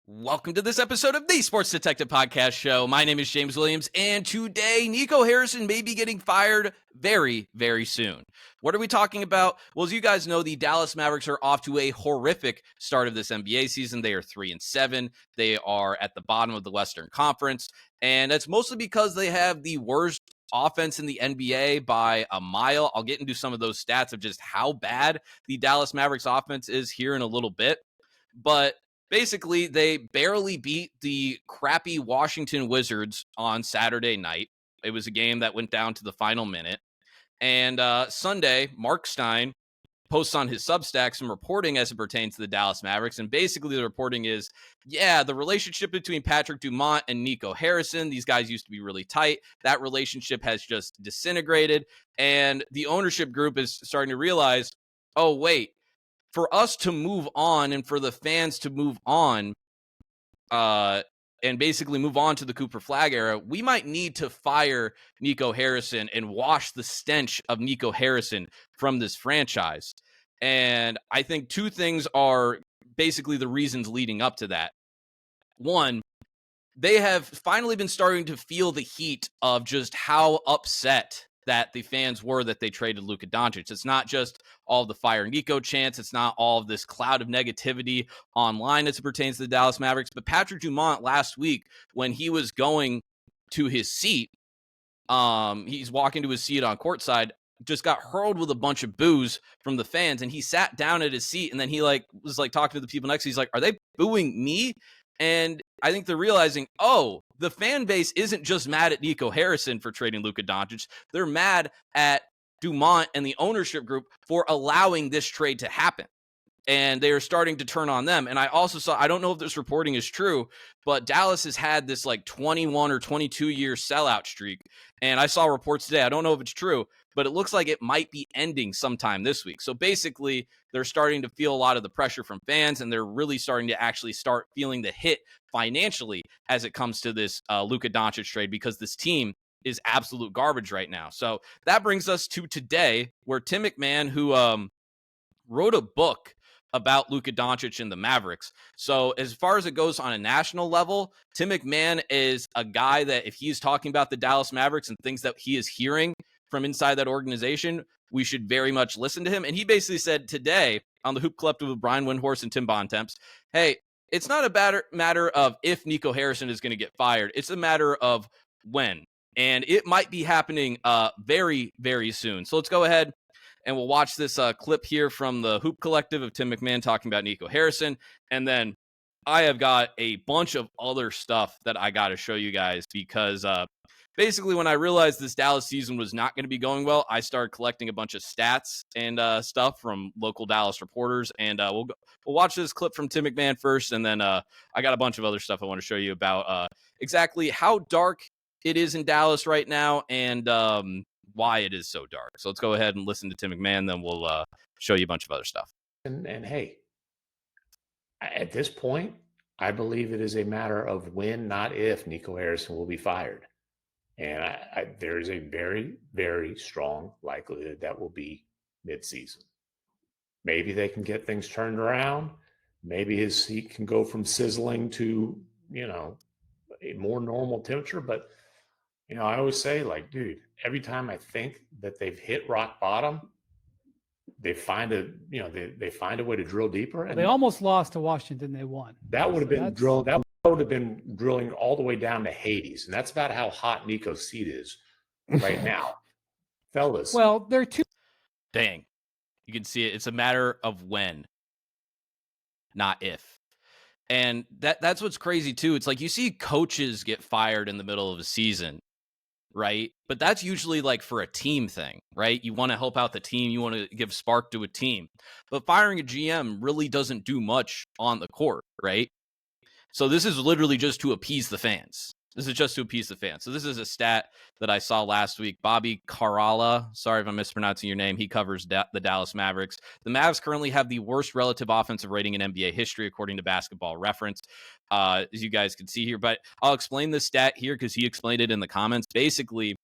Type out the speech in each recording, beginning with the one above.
Welcome to this episode of the Sports Detective Podcast Show. My name is James Williams, and today Nico Harrison may be getting fired very, very soon. What are we talking about? Well, as you guys know, the Dallas Mavericks are off to a horrific start of this NBA season. They are 3-7. They are at the bottom of the Western Conference, and that's mostly because they have the worst offense in the NBA by a mile. I'll get into some of those stats of just how bad the Dallas Mavericks offense is here in a little bit, but basically, they barely beat the crappy Washington Wizards on Saturday night. It was a game that went down to the final minute. And Sunday, Mark Stein posts on his Substack some reporting as it pertains to the Dallas Mavericks. And basically, the reporting is, the relationship between Patrick Dumont and Nico Harrison, these guys used to be really tight. That relationship has just disintegrated. And the ownership group is starting to realize, oh, wait. For us to move on and for the fans to move on and basically move on to the Cooper Flag era, we might need to fire Nico Harrison and wash the stench of Nico Harrison from this franchise. And I think two things are basically the reasons leading up to that. One, they have finally been starting to feel the heat of just how upset that the fans were that they traded Luka Doncic. It's not just all the fire Nico chants. It's not all of this cloud of negativity online as it pertains to the Dallas Mavericks. But Patrick Dumont last week, when he was going to his seat, he's walking to his seat on courtside, just got hurled with a bunch of boos from the fans. And he sat down at his seat and then he was talking to the people next to him. He's like, are they booing me? And I think they're realizing, the fan base isn't just mad at Nico Harrison for trading Luka Doncic. They're mad at Dumont and the ownership group for allowing this trade to happen. And they are starting to turn on them. And I also saw, I don't know if this reporting is true, but Dallas has had this 21 or 22 year sellout streak. And I saw reports today, I don't know if it's true, but it looks like it might be ending sometime this week. So basically, they're starting to feel a lot of the pressure from fans, and they're really starting to actually start feeling the hit financially as it comes to this Luka Doncic trade, because this team is absolute garbage right now. So that brings us to today, where Tim McMahon, who wrote a book about Luka Doncic and the Mavericks. So as far as it goes on a national level, Tim McMahon is a guy that if he's talking about the Dallas Mavericks and things that he is hearing from inside that organization, we should very much listen to him. And he basically said today on the Hoop Collective with Brian Windhorst and Tim Bontemps, hey, it's not a matter of if Nico Harrison is going to get fired. It's a matter of when. And it might be happening very, very soon. So let's go ahead and we'll watch this clip here from the Hoop Collective of Tim McMahon talking about Nico Harrison. And then I have got a bunch of other stuff that I got to show you guys, because basically when I realized this Dallas season was not going to be going well, I started collecting a bunch of stats and stuff from local Dallas reporters. And we'll watch this clip from Tim McMahon first. And then I got a bunch of other stuff I want to show you about exactly how dark it is in Dallas right now and why it is so dark. So let's go ahead and listen to Tim McMahon, then we'll show you a bunch of other stuff. And hey, at this point, I believe it is a matter of when, not if, Nico Harrison will be fired. And there is a very, very strong likelihood that will be midseason. Maybe they can get things turned around. Maybe his seat can go from sizzling to, a more normal temperature. But, I always say, dude, every time I think that they've hit rock bottom, they find they find a way to drill deeper. And they almost lost to Washington. They won. That would have been drill. That would have been drilling all the way down to Hades, and that's about how hot Nico's seat is right now, fellas. Well, they're two. Dang, you can see it. It's a matter of when, not if. And that's what's crazy too. It's like you see coaches get fired in the middle of a season, right? But that's usually for a team thing, right? You want to help out the team. You want to give spark to a team. But firing a GM really doesn't do much on the court, right? So this is literally just to appease the fans. This is just to appease the fans. So this is a stat that I saw last week. Bobby Caralla, sorry if I'm mispronouncing your name, he covers the Dallas Mavericks. The Mavs currently have the worst relative offensive rating in NBA history, according to Basketball Reference, as you guys can see here. But I'll explain this stat here because he explained it in the comments. Basically,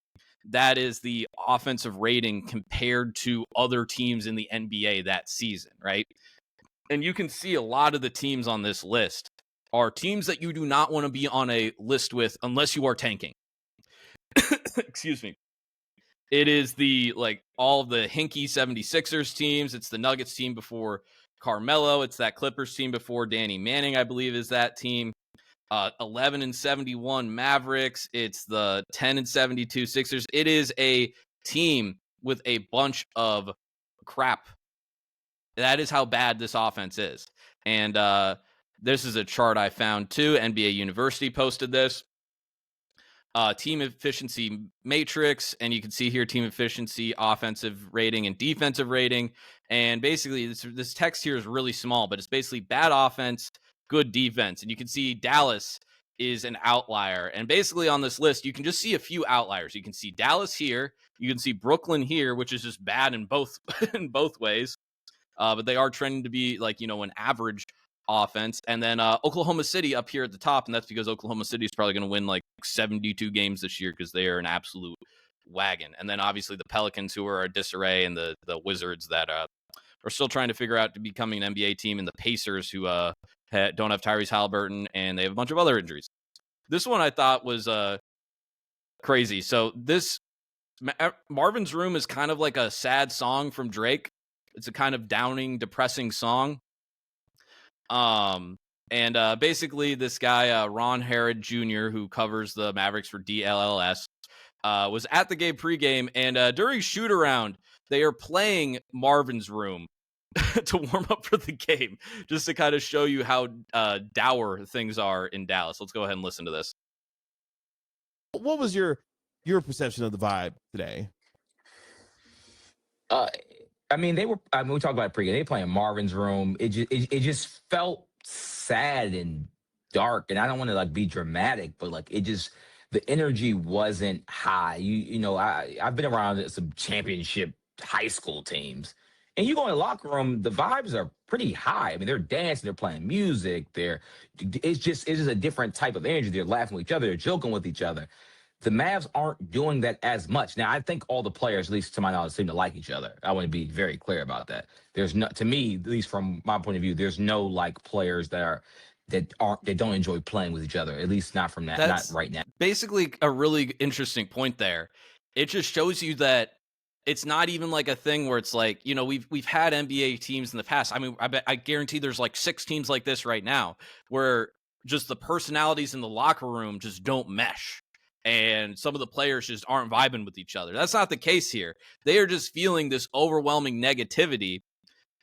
that is the offensive rating compared to other teams in the NBA that season, right? And you can see a lot of the teams on this list are teams that you do not want to be on a list with unless you are tanking. Excuse me. It is all the hinky 76ers teams. It's the Nuggets team before Carmelo. It's that Clippers team before Danny Manning, I believe, is that team. 11-71 Mavericks. It's the 10-72 Sixers. It is a team with a bunch of crap. That is how bad this offense is. And this is a chart I found too. NBA University posted this. Team efficiency matrix, and you can see here team efficiency, offensive rating, and defensive rating. And basically, this text here is really small, but it's basically bad offense, good defense. And you can see Dallas is an outlier. And basically on this list, you can just see a few outliers. You can see Dallas here. You can see Brooklyn here, which is just bad in both in both ways. But they are trending to be an average offense. And then Oklahoma City up here at the top, and that's because Oklahoma City is probably going to win 72 games this year because they are an absolute wagon. And then obviously the Pelicans, who are a disarray, and the Wizards that are still trying to figure out to becoming an NBA team, and the Pacers, who don't have Tyrese Halliburton, and they have a bunch of other injuries. This one I thought was crazy. So this Marvin's Room is kind of like a sad song from Drake. It's a kind of downing, depressing song. And basically this guy, Ron Harrod Jr., who covers the Mavericks for DLLS, was at the game pregame, and during shoot around, they are playing Marvin's Room to warm up for the game, just to kind of show you how dour things are in Dallas. Let's go ahead and listen to this. What was your perception of the vibe today? We talked about pregame. They playing Marvin's Room. It just felt sad and dark. And I don't want to be dramatic, but the energy wasn't high. I've been around some championship high school teams, and you go in the locker room, the vibes are pretty high. I mean, they're dancing, they're playing music. It's just a different type of energy. They're laughing with each other, they're joking with each other. The Mavs aren't doing that as much. Now, I think all the players, at least to my knowledge, seem to like each other. I want to be very clear about that. There's no, to me, at least from my point of view, there's no players that don't enjoy playing with each other. At least not from that, not right now. Basically, a really interesting point there. It just shows you that it's not even a thing where it's we've had NBA teams in the past. I mean, I guarantee there's 6 teams like this right now where just the personalities in the locker room just don't mesh. And some of the players just aren't vibing with each other. That's not the case here. They are just feeling this overwhelming negativity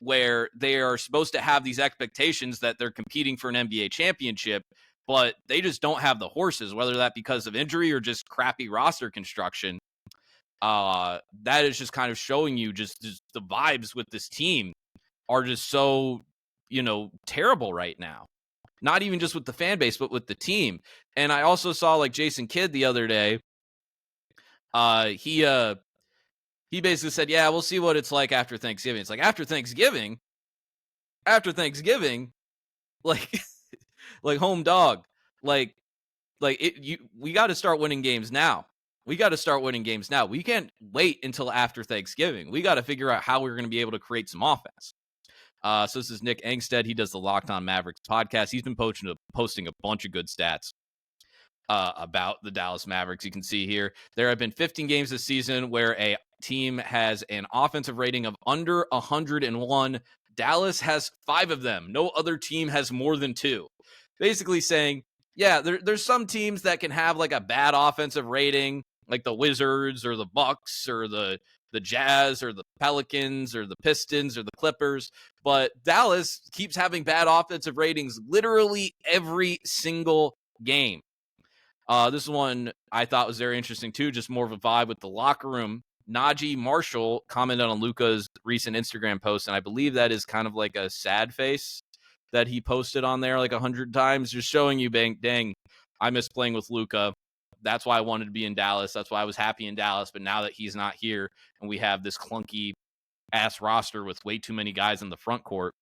where they are supposed to have these expectations that they're competing for an NBA championship, but they just don't have the horses, whether that because of injury or just crappy roster construction. That is just kind of showing you just the vibes with this team are just so, terrible right now. Not even just with the fan base, but with the team. And I also saw Jason Kidd the other day. He basically said, "Yeah, we'll see what it's like after Thanksgiving." It's after Thanksgiving, home dog, we got to start winning games now. We can't wait until after Thanksgiving. We got to figure out how we're going to be able to create some offense. So this is Nick Engstead. He does the Locked On Mavericks podcast. He's been posting a bunch of good stats about the Dallas Mavericks. You can see here, there have been 15 games this season where a team has an offensive rating of under 101. Dallas has 5 of them. No other team has more than 2. Basically saying, yeah, there's some teams that can have a bad offensive rating, like the Wizards or the Bucks or the Jazz or the Pelicans or the Pistons or the Clippers, but Dallas keeps having bad offensive ratings literally every single game. This one I thought was very interesting too, just more of a vibe with the locker room. Najee Marshall commented on Luka's recent Instagram post, and I believe that is kind of like a sad face that he posted on there 100 times, just showing you, dang, I miss playing with Luka. That's why I wanted to be in Dallas. That's why I was happy in Dallas. But now that he's not here and we have this clunky ass roster with way too many guys in the front court,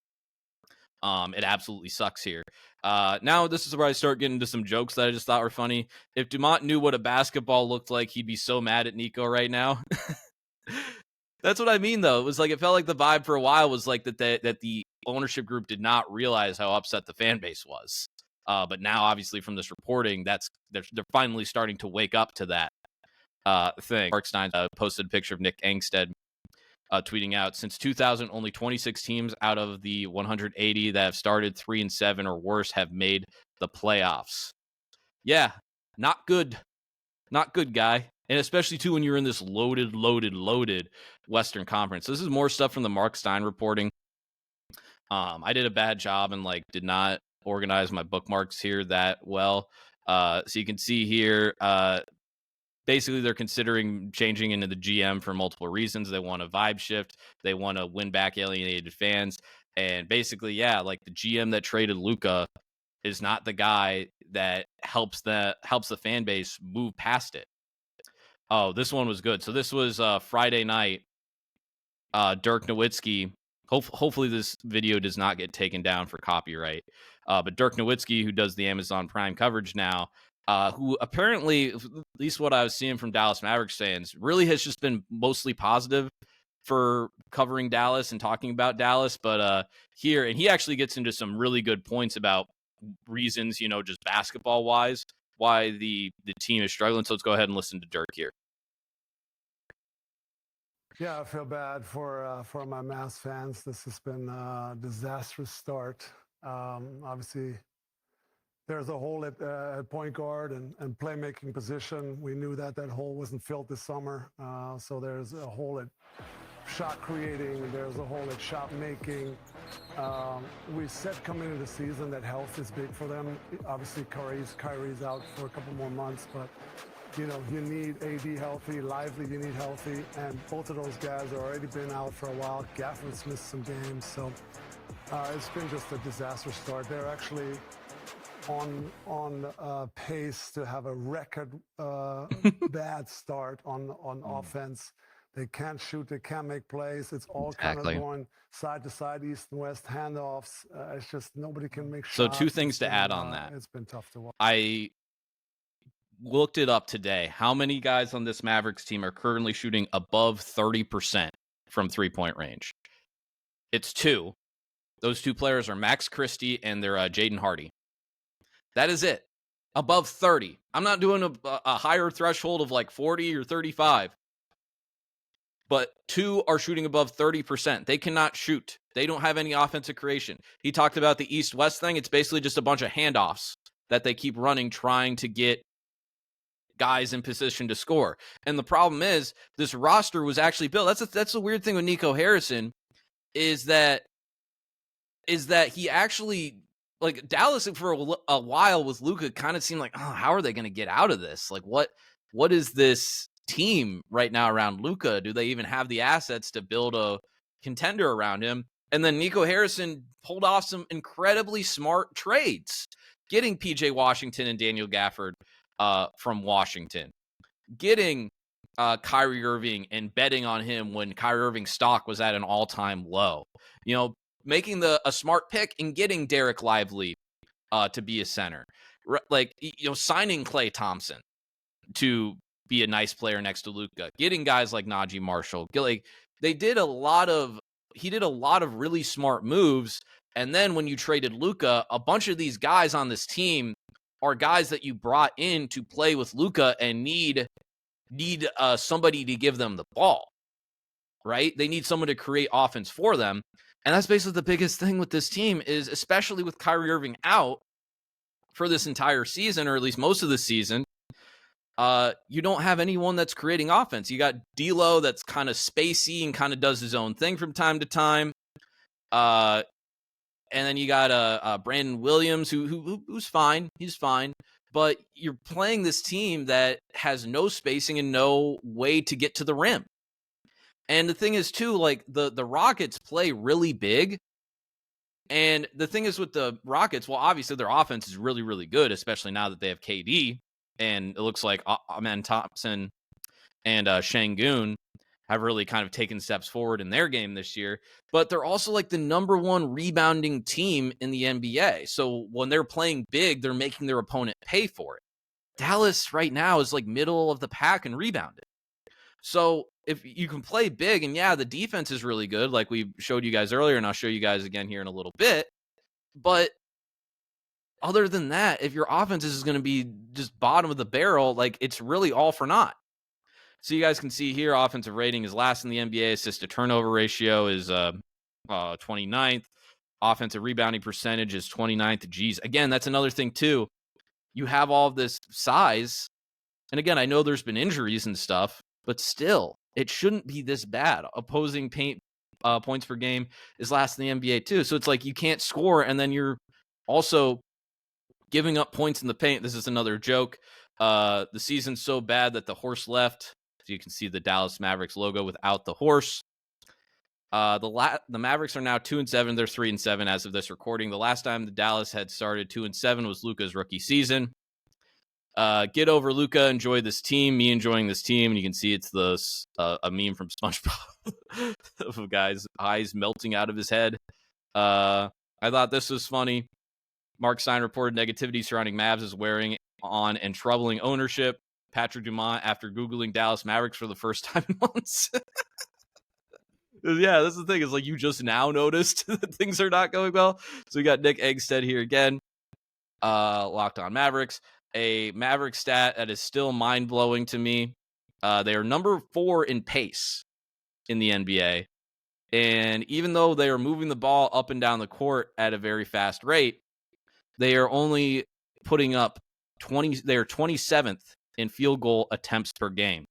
it absolutely sucks here. Now this is where I start getting into some jokes that I just thought were funny. If Dumont knew what a basketball looked like, he'd be so mad at Nico right now. That's what I mean, though. It was it felt like the vibe for a while was that the ownership group did not realize how upset the fan base was. But now, obviously, from this reporting, they're finally starting to wake up to that thing. Mark Stein posted a picture of Nick Angstead tweeting out, since 2000, only 26 teams out of the 180 that have started 3-7 or worse have made the playoffs. Yeah, not good. Not good, guy. And especially, too, when you're in this loaded Western Conference. This is more stuff from the Mark Stein reporting. I did a bad job and did not organize my bookmarks here that well. So you can see here, basically they're considering changing into the GM for multiple reasons. They want a vibe shift. They want to win back alienated fans. And basically, yeah, the GM that traded Luka is not the guy that helps the fan base move past it. Oh, this one was good. So this was Friday night. Dirk Nowitzki. Hopefully this video does not get taken down for copyright. But Dirk Nowitzki, who does the Amazon Prime coverage now, who apparently, at least what I was seeing from Dallas Mavericks fans, really has just been mostly positive for covering Dallas and talking about Dallas. But here, and he actually gets into some really good points about reasons, just basketball wise, why the team is struggling. So let's go ahead and listen to Dirk here. Yeah, I feel bad for my Mavs fans. This has been a disastrous start. Obviously, there's a hole at point guard and playmaking position. We knew that hole wasn't filled this summer. So there's a hole at shot creating. There's a hole at shot making. We said coming into the season that health is big for them. Obviously, Kyrie's out for a couple more months, but you need AD healthy, Lively you need healthy, and both of those guys have already been out for a while. Gafford's missed some games, so it's been just a disaster start. They're actually on pace to have a record bad start on offense. They can't shoot, they can't make plays. It's all kind of going side to side, east and west, handoffs. It's just nobody can make shots. So two things to add on that. It's been tough to watch. I looked it up today. How many guys on this Mavericks team are currently shooting above 30% from three-point range? It's two. Those two players are Max Christie and they're Jaden Hardy. That is it. Above 30. I'm not doing a higher threshold of 40 or 35. But two are shooting above 30%. They cannot shoot. They don't have any offensive creation. He talked about the East-West thing. It's basically just a bunch of handoffs that they keep running, trying to get guys in position to score. And the problem is this roster was actually built. That's the weird thing with Nico Harrison is that he actually, Dallas for a while with Luka kind of seemed how are they going to get out of this? What is this team right now around Luka? Do they even have the assets to build a contender around him? And then Nico Harrison pulled off some incredibly smart trades, getting PJ Washington and Daniel Gafford from Washington, getting Kyrie Irving and betting on him when Kyrie Irving's stock was at an all-time low, making a smart pick and getting Derek Lively to be a center, signing Klay Thompson to be a nice player next to Luka, getting guys like Najee Marshall. He did a lot of really smart moves. And then when you traded Luka, a bunch of these guys on this team are guys that you brought in to play with Luka and need somebody to give them the ball, right? They need someone to create offense for them. And that's basically the biggest thing with this team is, especially with Kyrie Irving out for this entire season, or at least most of the season, you don't have anyone that's creating offense. You got D'Lo that's kind of spacey and kind of does his own thing from time to time. And then you got Brandon Williams, who's fine. He's fine. But you're playing this team that has no spacing and no way to get to the rim. And the thing is, too, the Rockets play really big. And the thing is with the Rockets, well, obviously their offense is really, really good, especially now that they have KD. And it looks like Amen Thompson and Şengün have really kind of taken steps forward in their game this year. But they're also the number one rebounding team in the NBA. So when they're playing big, they're making their opponent pay for it. Dallas right now is middle of the pack in rebounding. So if you can play big, and yeah, the defense is really good, like we showed you guys earlier, and I'll show you guys again here in a little bit. But other than that, if your offense is going to be just bottom of the barrel, like it's really all for naught. So you guys can see here, offensive rating is last in the NBA. Assist to turnover ratio is 29th. Offensive rebounding percentage is 29th. Geez, again, that's another thing too. You have all of this size. And again, I know there's been injuries and stuff, but still, it shouldn't be this bad. Opposing paint points per game is last in the NBA too. So it's like you can't score, and then you're also giving up points in the paint. This is another joke. The season's so bad that the horse left. So you can see the Dallas Mavericks logo without the horse. The Mavericks are now 2-7. They're 3-7 as of this recording. The last time the Dallas had started 2-7 was Luka's rookie season. Get over Luka. Enjoy this team. Me enjoying this team. And you can see it's a meme from SpongeBob of a guy's eyes melting out of his head. I thought this was funny. Mark Stein reported negativity surrounding Mavs is wearing on and troubling ownership. Patrick Dumont after Googling Dallas Mavericks for the first time in months. Yeah, that's the thing. Is like you just now noticed that things are not going well. So we got Nick Eggstead here again. Locked on Mavericks. A Maverick stat that is still mind-blowing to me. They are number 4 in pace in the NBA. And even though they are moving the ball up and down the court at a very fast rate, they are only putting up 20. They are 27th in field goal attempts per game.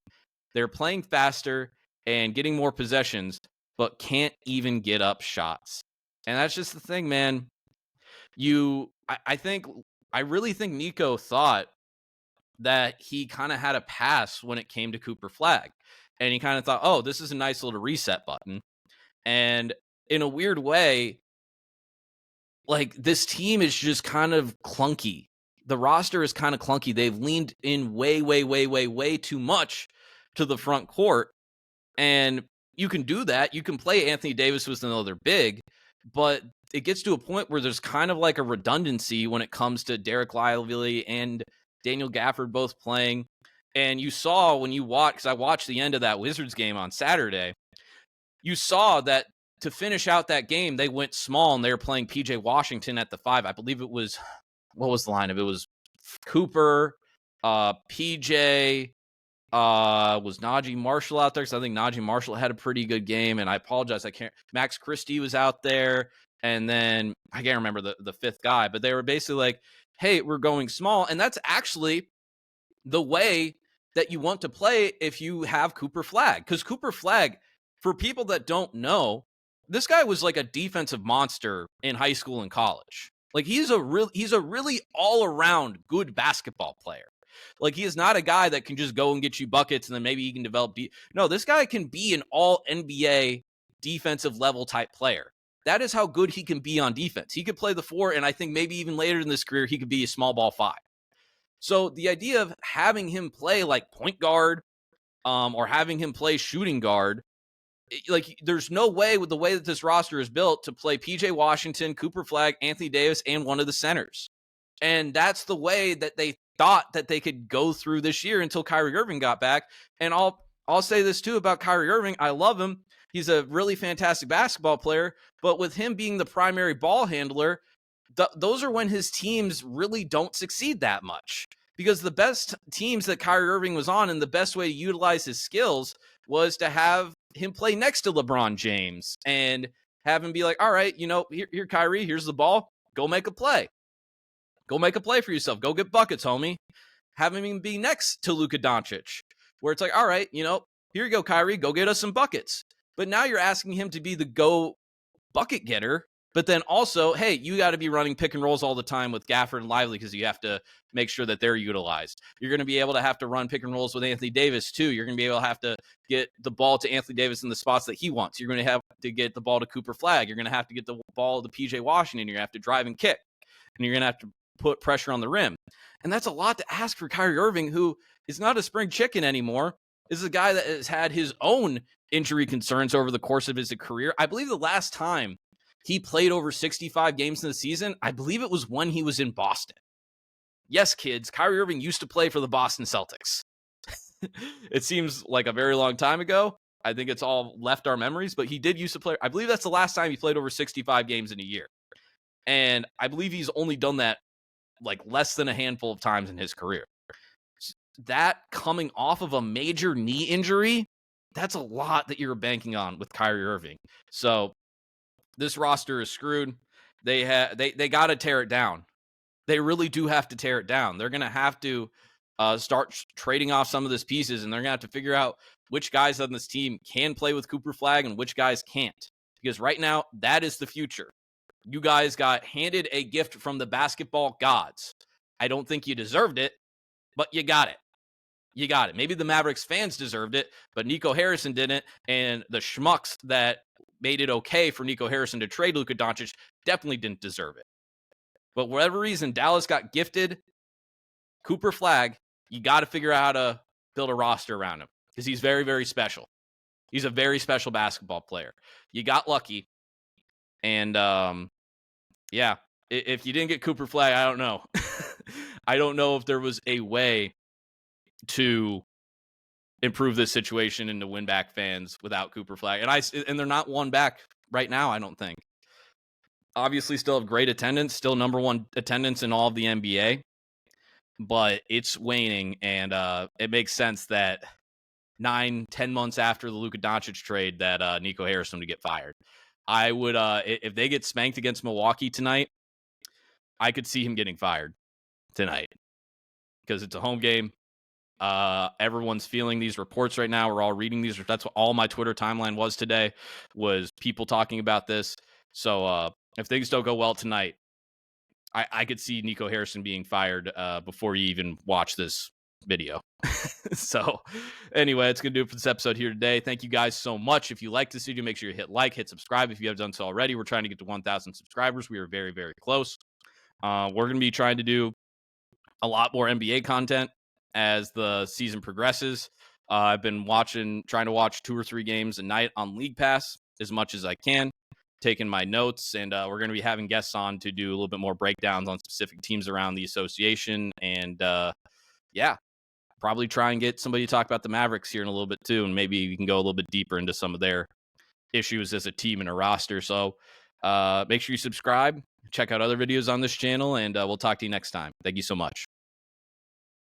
They're playing faster and getting more possessions, but can't even get up shots. And that's just the thing, man. I really think Nico thought that he kind of had a pass when it came to Cooper Flagg. And he kind of thought, oh, this is a nice little reset button. And in a weird way, like this team is just kind of clunky. The roster is kind of clunky. They've leaned in way too much to the front court. And you can do that. You can play Anthony Davis with another big, but it gets to a point where there's kind of like a redundancy when it comes to Derek Lively and Daniel Gafford both playing. And you saw when you watch, because I watched the end of that Wizards game on Saturday, you saw that to finish out that game, they went small and they were playing PJ Washington at the 5. I believe it was, what was the lineup? It was Cooper, PJ, was Najee Marshall out there? Because I think Najee Marshall had a pretty good game, and I apologize, Max Christie was out there, and then I can't remember the fifth guy, but they were basically like, hey, we're going small, and that's actually the way that you want to play if you have Cooper Flagg. Because Cooper Flagg, for people that don't know, this guy was like a defensive monster in high school and college. Like he's a really all-around good basketball player. Like he is not a guy that can just go and get you buckets and then maybe he can develop. No, this guy can be an all NBA defensive level type player. That is how good he can be on defense. He could play the 4, and I think maybe even later in this career, he could be a small ball 5. So the idea of having him play like point guard, or having him play shooting guard, like there's no way with the way that this roster is built to play PJ Washington, Cooper Flagg, Anthony Davis, and one of the centers. And that's the way that they thought that they could go through this year until Kyrie Irving got back. And I'll say this too about Kyrie Irving. I love him. He's a really fantastic basketball player, but with him being the primary ball handler, those are when his teams really don't succeed that much. Because the best teams that Kyrie Irving was on and the best way to utilize his skills was to have him play next to LeBron James and have him be like, all right, here Kyrie, here's the ball. Go make a play. Go make a play for yourself. Go get buckets, homie. Have him be next to Luka Doncic, where it's like, all right, here you go, Kyrie. Go get us some buckets. But now you're asking him to be the go bucket getter. But then also, hey, you got to be running pick and rolls all the time with Gafford and Lively because you have to make sure that they're utilized. You're going to be able to have to run pick and rolls with Anthony Davis, too. You're going to be able to have to get the ball to Anthony Davis in the spots that he wants. You're going to have to get the ball to Cooper Flagg. You're going to have to get the ball to PJ Washington. You're going to have to drive and kick. And you're going to have to put pressure on the rim. And that's a lot to ask for Kyrie Irving, who is not a spring chicken anymore. This is a guy that has had his own injury concerns over the course of his career. I believe the last time he played over 65 games in the season, I believe it was when he was in Boston. Yes, kids, Kyrie Irving used to play for the Boston Celtics. It seems like a very long time ago. I think it's all left our memories, but he did used to play. I believe that's the last time he played over 65 games in a year. And I believe he's only done that like less than a handful of times in his career. That coming off of a major knee injury, that's a lot that you're banking on with Kyrie Irving. So this roster is screwed. They got to tear it down. They really do have to tear it down. They're going to have to start trading off some of these pieces, and they're going to have to figure out which guys on this team can play with Cooper Flag and which guys can't. Because right now, that is the future. You guys got handed a gift from the basketball gods. I don't think you deserved it, but you got it. You got it. Maybe the Mavericks fans deserved it, but Nico Harrison didn't, and the schmucks that made it okay for Nico Harrison to trade Luka Doncic definitely didn't deserve it. But whatever reason, Dallas got gifted Cooper Flag. You got to figure out how to build a roster around him because he's very, very special. He's a very special basketball player. You got lucky. And, yeah, if you didn't get Cooper Flag, I don't know. I don't know if there was a way to improve this situation and to win back fans without Cooper Flag. And they're not won back right now, I don't think. Obviously still have great attendance, still number one attendance in all of the NBA, but it's waning, and it makes sense that 9-10 months after the Luka Doncic trade that Nico Harrison would get fired. I would, if they get spanked against Milwaukee tonight, I could see him getting fired tonight because it's a home game. Everyone's feeling these reports right now. We're all reading these. That's what all my Twitter timeline was today, was people talking about this. So if things don't go well tonight, I could see Nico Harrison being fired before you even watch this video. So anyway, that's going to do it for this episode here today. Thank you guys so much. If you like this video, make sure you hit like, hit subscribe if you have done so already. We're trying to get to 1,000 subscribers. We are very, very close. We're going to be trying to do a lot more NBA content as the season progresses. I've been trying to watch 2 or 3 games a night on League Pass as much as I can, taking my notes, and we're going to be having guests on to do a little bit more breakdowns on specific teams around the association. And yeah, probably try and get somebody to talk about the Mavericks here in a little bit too, and maybe we can go a little bit deeper into some of their issues as a team and a roster. So make sure you subscribe, check out other videos on this channel, and we'll talk to you next time. Thank you so much.